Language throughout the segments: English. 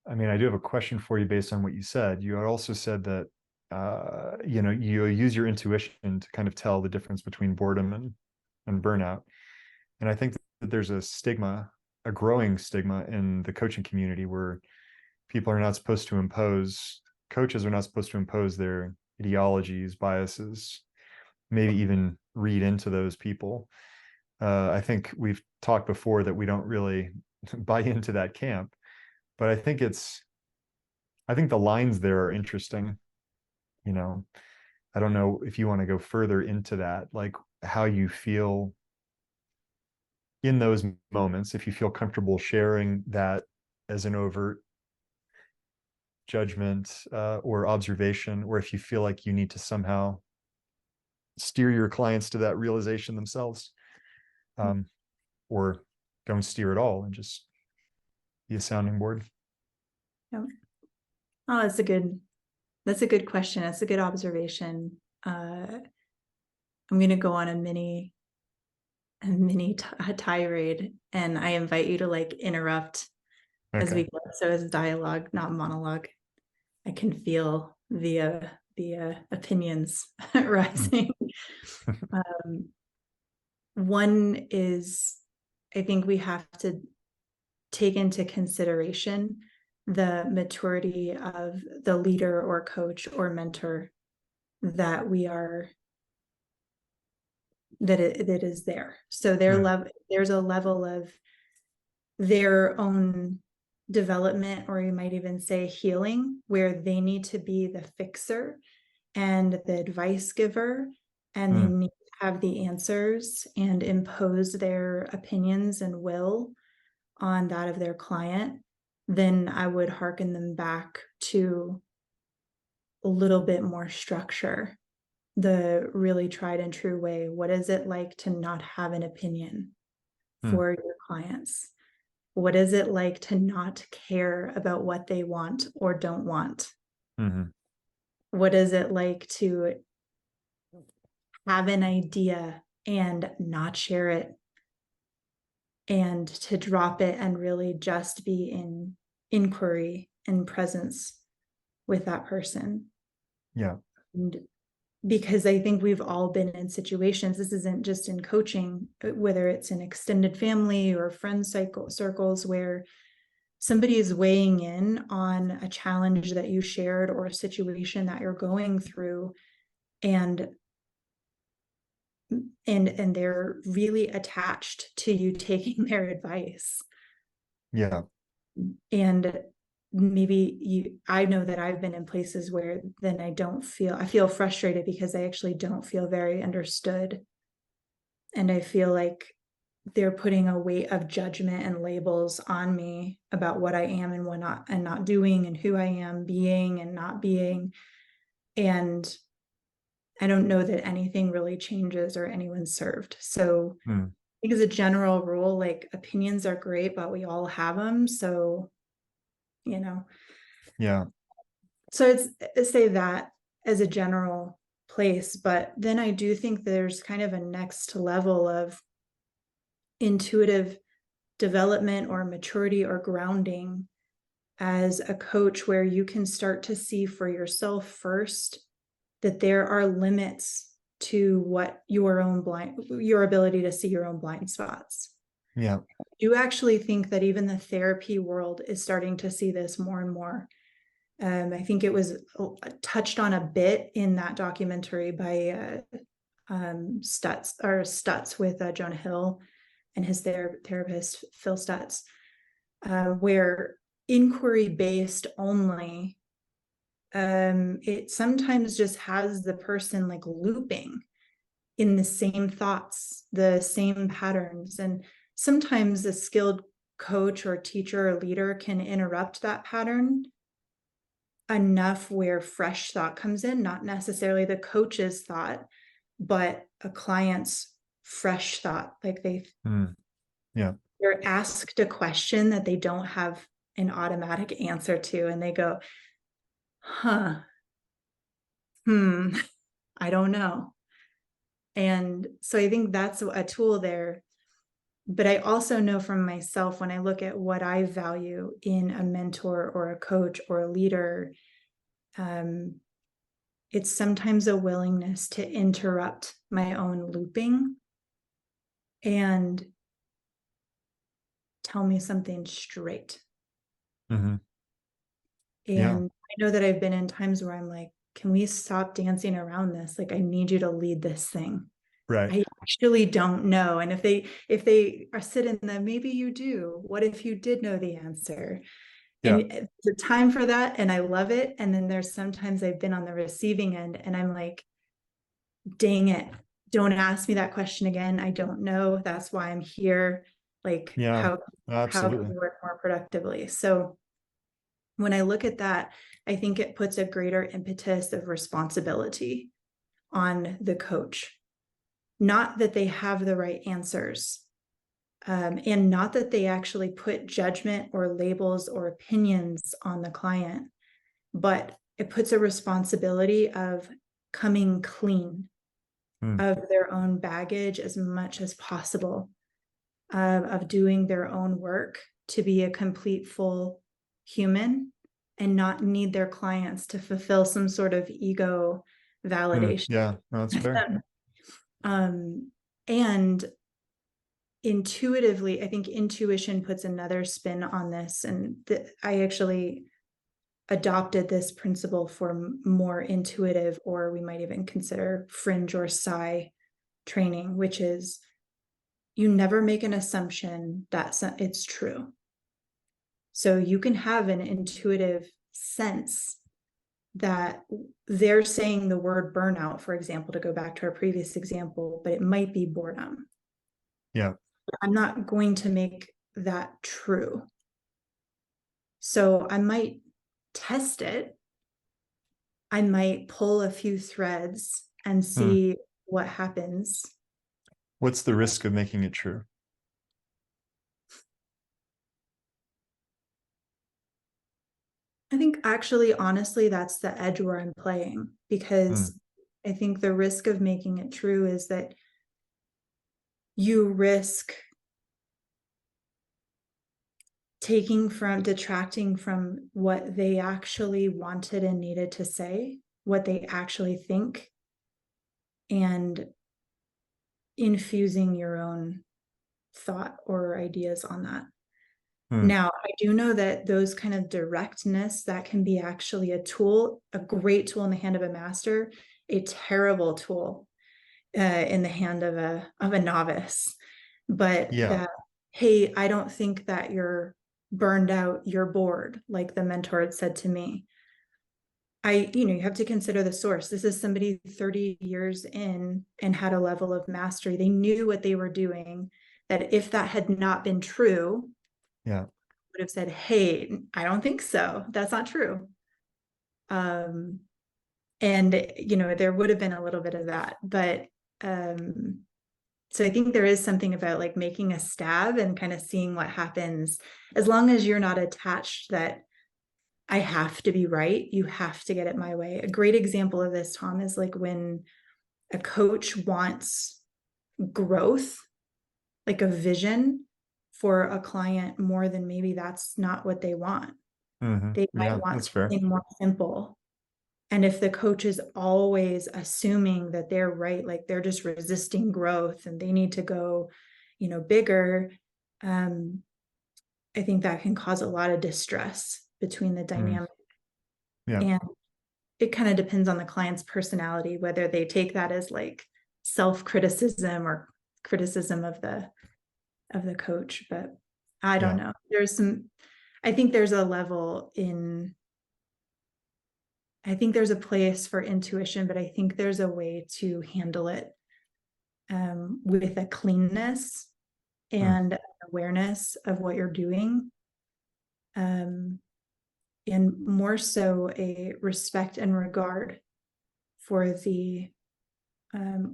I mean, I do have a question for you based on what you said. You had also said that you use your intuition to kind of tell the difference between boredom and burnout. And I think that there's a stigma, a growing stigma in the coaching community where people are not supposed to impose, coaches are not supposed to impose their ideologies, biases, maybe even read into those people. I think we've talked before that we don't really buy into that camp, but I think the lines there are interesting. You know, I don't know if you want to go further into that, like how you feel in those moments, if you feel comfortable sharing that as an overt judgment or observation, or if you feel like you need to somehow steer your clients to that realization themselves, um, or don't steer at all and just be a sounding board. Yeah. Oh, that's a good question. That's a good observation. I'm going to go on a mini tirade, and I invite you to like interrupt as we go. So it's dialogue, not monologue. I can feel the opinions rising. One is, I think we have to take into consideration the maturity of the leader or coach or mentor that we are, that is there. So there's a level of their own development, or you might even say healing, where they need to be the fixer and the advice giver, and they need to have the answers and impose their opinions and will on that of their client. Then I would hearken them back to a little bit more structure, the really tried and true way. What is it like to not have an opinion for your clients? What is it like to not care about what they want or don't want? What is it like to have an idea and not share it, and to drop it and really just be in inquiry and presence with that person? Yeah. And because I think we've all been in situations, this isn't just in coaching, whether it's in extended family or friend circles, where somebody is weighing in on a challenge that you shared or a situation that you're going through, and they're really attached to you taking their advice. Yeah. And maybe I know that I've been in places where then I feel frustrated because I actually don't feel very understood. And I feel like they're putting a weight of judgment and labels on me about what I am and what not, and not doing, and who I am being and not being. And I don't know that anything really changes or anyone's served. So I think as a general rule, like, opinions are great, but we all have them. So, Yeah. So it's say that as a general place, but then I do think there's kind of a next level of intuitive development or maturity or grounding as a coach, where you can start to see for yourself first that there are limits to what your ability to see your own blind spots. Yeah. You actually think that even the therapy world is starting to see this more and more. I think it was touched on a bit in that documentary by Stutz with Jonah Hill and his therapist, Phil Stutz, where inquiry-based only, it sometimes just has the person like looping in the same thoughts, the same patterns. And sometimes a skilled coach or teacher or leader can interrupt that pattern enough where fresh thought comes in, not necessarily the coach's thought, but a client's fresh thought. Like they're asked a question that they don't have an automatic answer to, and they go, I don't know. And so I think that's a tool there But I also know from myself, when I look at what I value in a mentor or a coach or a leader, it's sometimes a willingness to interrupt my own looping and tell me something straight. Mhm. Yeah, And I know that I've been in times where I'm like, can we stop dancing around this? Like, I need you to lead this thing. right. I actually don't know. And if they are sitting there, maybe you do. What if you did know the answer? Yeah, And there's a time for that, and I love it. And then there's sometimes I've been on the receiving end and I'm like, dang it, don't ask me that question again. I don't know. That's why I'm here. Like, yeah, how can absolutely. we work more productively? So when I look at that, I think it puts a greater impetus of responsibility on the coach. Not that they have the right answers, and not that they actually put judgment or labels or opinions on the client, but it puts a responsibility of coming clean Mm, of their own baggage as much as possible, of doing their own work to be a complete, full human and not need their clients to fulfill some sort of ego validation. yeah, no, that's fair. And intuitively, I think intuition puts another spin on this. And I actually adopted this principle for more intuitive, or we might even consider fringe or psi training, which is you never make an assumption that it's true. So you can have an intuitive sense that they're saying the word burnout, for example, to go back to our previous example, but it might be boredom. Yeah, I'm not going to make that true. So I might test it. I might pull a few threads and mm. see what happens. What's the risk of making it true? I think actually, honestly, that's the edge where I'm playing, Mm, because I think the risk of making it true is that you risk detracting from what they actually wanted and needed to say, what they actually think, and infusing your own thought or ideas on that. mm, Now, I do know that those kind of directness, that can be actually a tool, a great tool in the hand of a master, a terrible tool in the hand of a novice. But yeah, that, hey, I don't think that you're burned out, you're bored, like the mentor had said to me. You have to consider the source. This is somebody 30 years in and had a level of mastery. They knew what they were doing, that if that had not been true, yeah, would have said, hey, I don't think so. That's not true. Um, and there would have been a little bit of that. But so I think there is something about like making a stab and kind of seeing what happens, as long as you're not attached that I have to be right, you have to get it my way. A great example of this, Tom, is like when a coach wants growth, like a vision for a client, more than maybe that's not what they want. They might yeah, want that's fair. something more simple. And if the coach is always assuming that they're right, like they're just resisting growth and they need to go, bigger, I think that can cause a lot of distress between the Mm, dynamic. yeah, And it kind of depends on the client's personality, whether they take that as like self-criticism or criticism of the coach. But I don't yeah, know. I think there's a level in I think there's a place for intuition, but I think there's a way to handle it with a cleanness mm, and awareness of what you're doing, um, and more so a respect and regard for the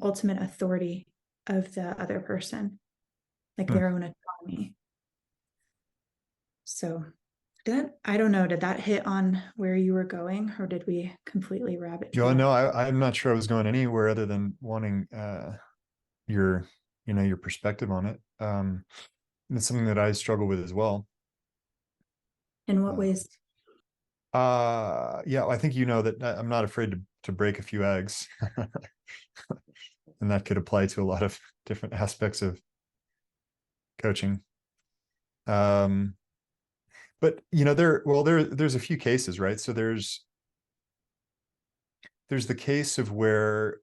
ultimate authority of the other person, like mm. their own autonomy. So I don't know, did that hit on where you were going, or did we completely rabbit You trail? know, I'm not sure I was going anywhere other than wanting your, your perspective on it. It's something that I struggle with as well. In what Uh, ways? yeah, I think you know that I'm not afraid to break a few eggs, and that could apply to a lot of different aspects of coaching. Um, but you know, there's a few cases, right? So there's the case of where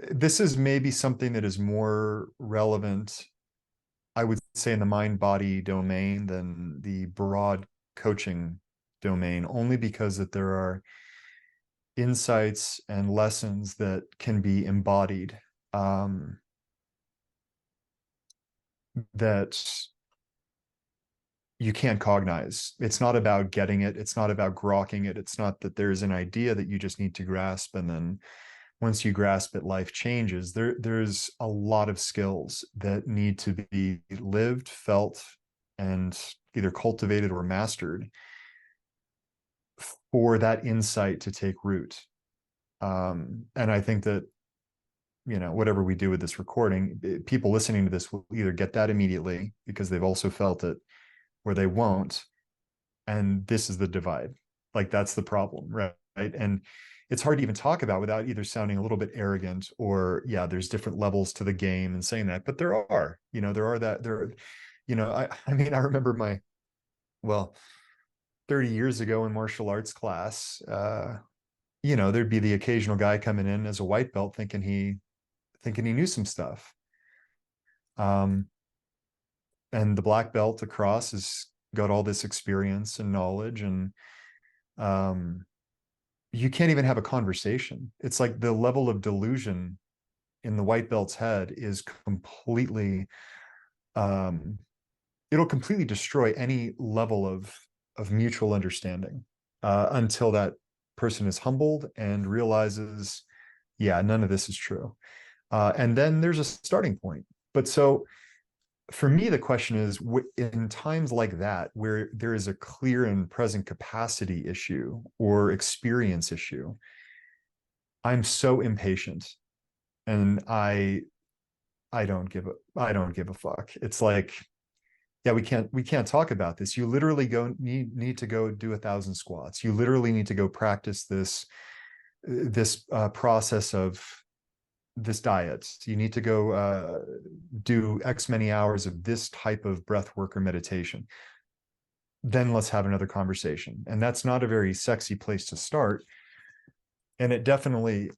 this is maybe something that is more relevant, I would say, in the mind body domain than the broad coaching domain, only because that there are insights and lessons that can be embodied, um, that you can't cognize. It's not about getting it. It's not about grokking it. It's not that there's an idea that you just need to grasp, and then once you grasp it, life changes. There's a lot of skills that need to be lived, felt, and either cultivated or mastered for that insight to take root. And I think that, you know, whatever we do with this recording, people listening to this will either get that immediately because they've also felt it, or they won't. And this is the divide. Like, that's the problem, right? And it's hard to even talk about without either sounding a little bit arrogant or, yeah, there's different levels to the game and saying that, but there are, you know, you know, I mean, I remember well, 30 years ago in martial arts class, you know, there'd be the occasional guy coming in as a white belt thinking he knew some stuff. Um, and the black belt across has got all this experience and knowledge, and um, you can't even have a conversation. It's like the level of delusion in the white belt's head is completely, um, it'll completely destroy any level of mutual understanding, until that person is humbled and realizes, yeah, none of this is true. And then there's a starting point. But so for me, the question is, in times like that, where there is a clear and present capacity issue or experience issue, I'm so impatient, and I don't give a fuck. It's like, yeah, we can't talk about this. You literally need to go do 1,000 squats. You literally need to go practice this process of this diet. You need to go do X many hours of this type of breath work or meditation. Then let's have another conversation. And that's not a very sexy place to start. And it definitely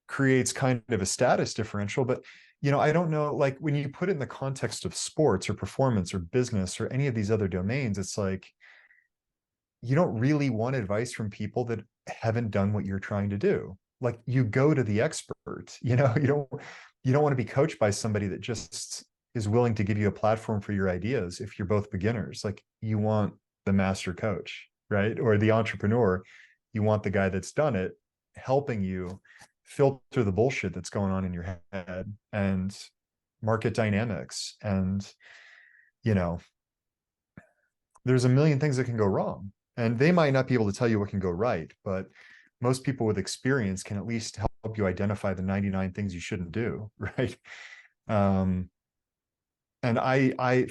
creates kind of a status differential. But, you know, I don't know, like when you put it in the context of sports or performance or business or any of these other domains, it's like, you don't really want advice from people that haven't done what you're trying to do. Like, you go to the expert, you know, you don't want to be coached by somebody that just is willing to give you a platform for your ideas. If you're both beginners, like, you want the master coach, right? Or the entrepreneur, you want the guy that's done it, helping you filter the bullshit that's going on in your head, and market dynamics. And, you know, there's a million things that can go wrong, and they might not be able to tell you what can go right, but most people with experience can at least help you identify the 99 things you shouldn't do, right? um and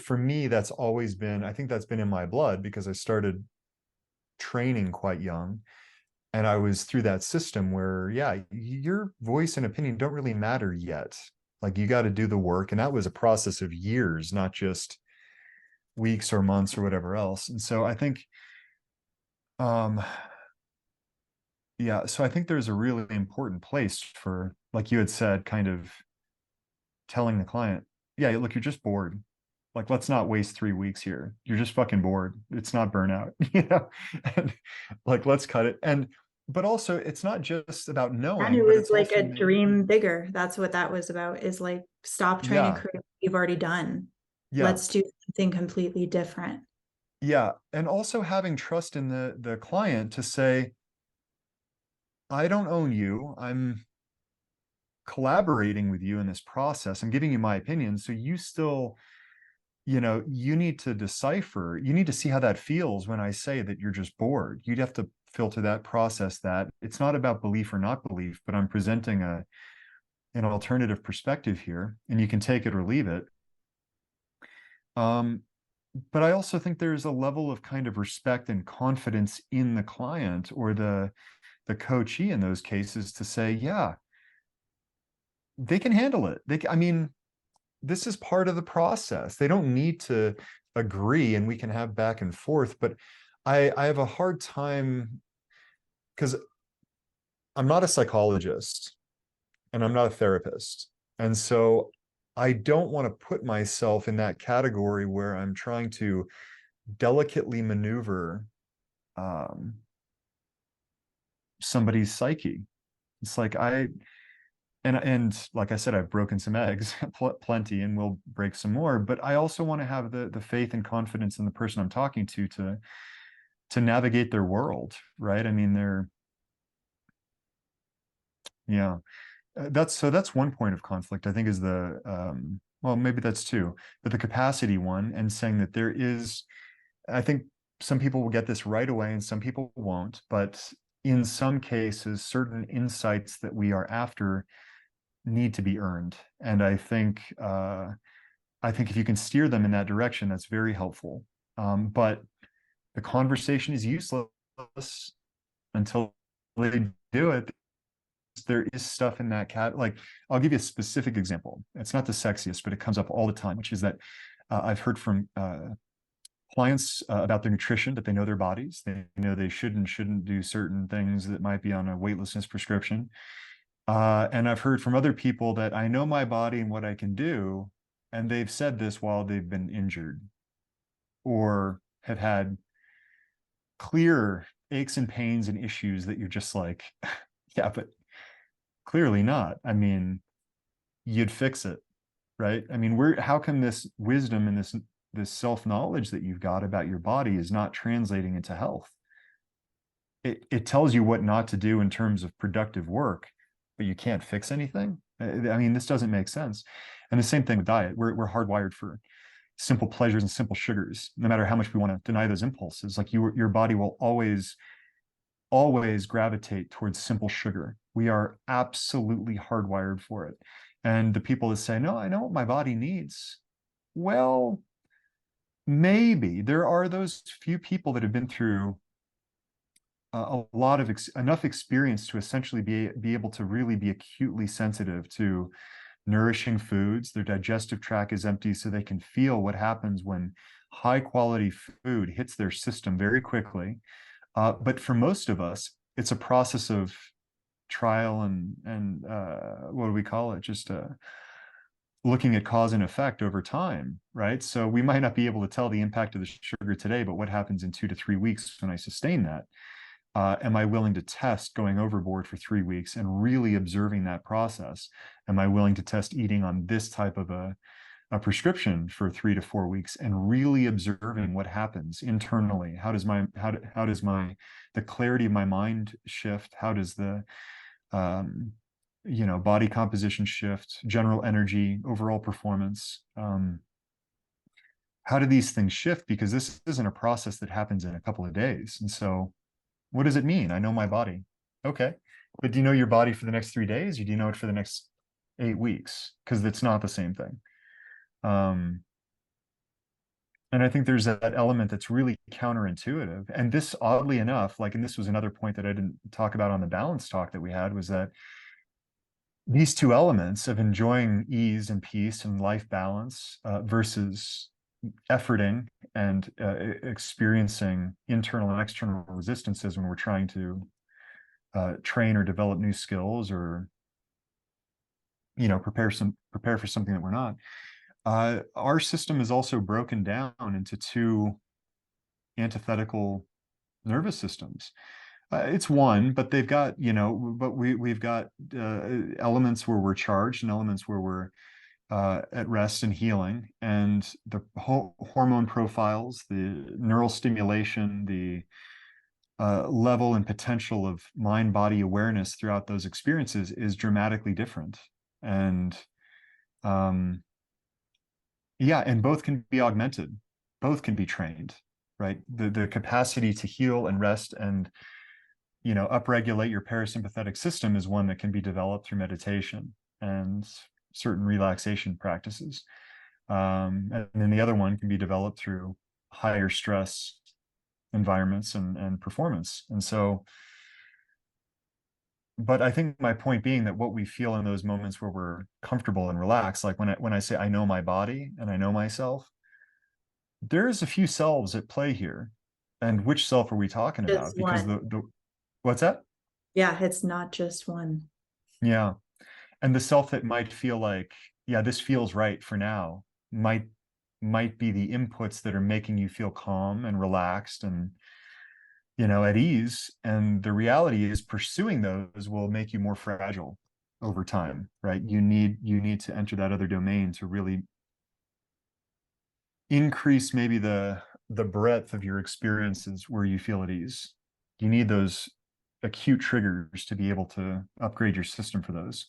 for me, that's always been, I think that's been in my blood, because I started training quite young, and I was through that system where, yeah, your voice and opinion don't really matter yet. Like, you got to do the work, and that was a process of years, not just weeks or months or whatever else. And so I think, um yeah, so I think there's a really important place for, like you had said, kind of telling the client, yeah, look, you're just bored. Like, let's not waste 3 weeks here. You're just fucking bored. It's not burnout, you know? And like, let's cut it. And, but also, it's not just about And knowing, it but was it's like also, a dream bigger. That's what that was about, is like, stop trying to yeah, create what you've already done. yeah, Let's do something completely different. yeah. And also having trust in the client to say, I don't own you. I'm collaborating with you in this process. I'm giving you my opinion. So you still, you know, you need to decipher, you need to see how that feels when I say that you're just bored. You'd have to filter that, process that. It's not about belief or not belief, but I'm presenting an alternative perspective here, and you can take it or leave it. But I also think there's a level of kind of respect and confidence in the client or the coachee in those cases to say, yeah, they can handle it. I mean, this is part of the process. They don't need to agree and we can have back and forth, but I have a hard time because I'm not a psychologist and I'm not a therapist. And so I don't want to put myself in that category where I'm trying to delicately maneuver um, somebody's psyche. It's like and like I said, I've broken some eggs, plenty, and we'll break some more. But I also want to have the faith and confidence in the person I'm talking to navigate their world, right? I mean, yeah. That's one point of conflict, I think, is the well, maybe that's two, but the capacity one, and saying that there is, I think some people will get this right away and some people won't, but in some cases, certain insights that we are after need to be earned. And I think if you can steer them in that direction, that's very helpful. But the conversation is useless until they do it. There is stuff in that cat. Like, I'll give you a specific example. It's not the sexiest, but it comes up all the time, which is that I've heard from clients about their nutrition, that they know their bodies. They know they should and shouldn't do certain things that might be on a weightlessness prescription. And I've heard from other people that I know my body and what I can do. And they've said this while they've been injured or have had clear aches and pains and issues that you're just like, yeah, but clearly not. I mean, you'd fix it, right? I mean, how can this wisdom and this self-knowledge that you've got about your body is not translating into health? It tells you what not to do in terms of productive work, but you can't fix anything. I mean, this doesn't make sense. And the same thing with diet. We're hardwired for simple pleasures and simple sugars, no matter how much we want to deny those impulses. Like your body will always gravitate towards simple sugar. We are absolutely hardwired for it. And the people that say, no, I know what my body needs. Well, maybe there are those few people that have been through a lot of enough experience to essentially be able to really be acutely sensitive to nourishing foods. Their digestive tract is empty, so they can feel what happens when high quality food hits their system very quickly. But for most of us, it's a process of trial and what do we call it? Just looking at cause and effect over time, right? So we might not be able to tell the impact of the sugar today, but what happens in 2 to 3 weeks when I sustain that? Am I willing to test going overboard for 3 weeks and really observing that process? Am I willing to test eating on this type of a prescription for 3 to 4 weeks and really observing what happens internally? How does the clarity of my mind shift? How does the body composition shift, general energy, overall performance? How do these things shift? Because this isn't a process that happens in a couple of days. And so what does it mean? I know my body. Okay. But do you know your body for the next 3 days, or do you know it for the next 8 weeks? Because it's not the same thing. And I think there's that element that's really counterintuitive. And this, oddly enough, and this was another point that I didn't talk about on the balance talk that we had, was that these two elements of enjoying ease and peace and life balance versus efforting and experiencing internal and external resistances when we're trying to train or develop new skills or prepare for something that we're not. Our system is also broken down into two antithetical nervous systems. It's one, but they've got, but we've got elements where we're charged and elements where we're at rest and healing, and the hormone profiles, the neural stimulation, the level and potential of mind-body awareness throughout those experiences is dramatically different. And yeah, and both can be augmented, both can be trained, right? The capacity to heal and rest and upregulate your parasympathetic system is one that can be developed through meditation. and certain relaxation practices. And then the other one can be developed through higher stress environments and performance. And so, but I think my point being that what we feel in those moments where we're comfortable and relaxed, like when I say I know my body and I know myself, there's a few selves at play here. And which self are we talking about? Just Because one. the what's that? Yeah, it's not just one. Yeah. And the self that might feel like, yeah, this feels right for now, might be the inputs that are making you feel calm and relaxed and, at ease. And the reality is pursuing those will make you more fragile over time, right? You need to enter that other domain to really increase maybe the breadth of your experiences where you feel at ease. You need those acute triggers to be able to upgrade your system for those.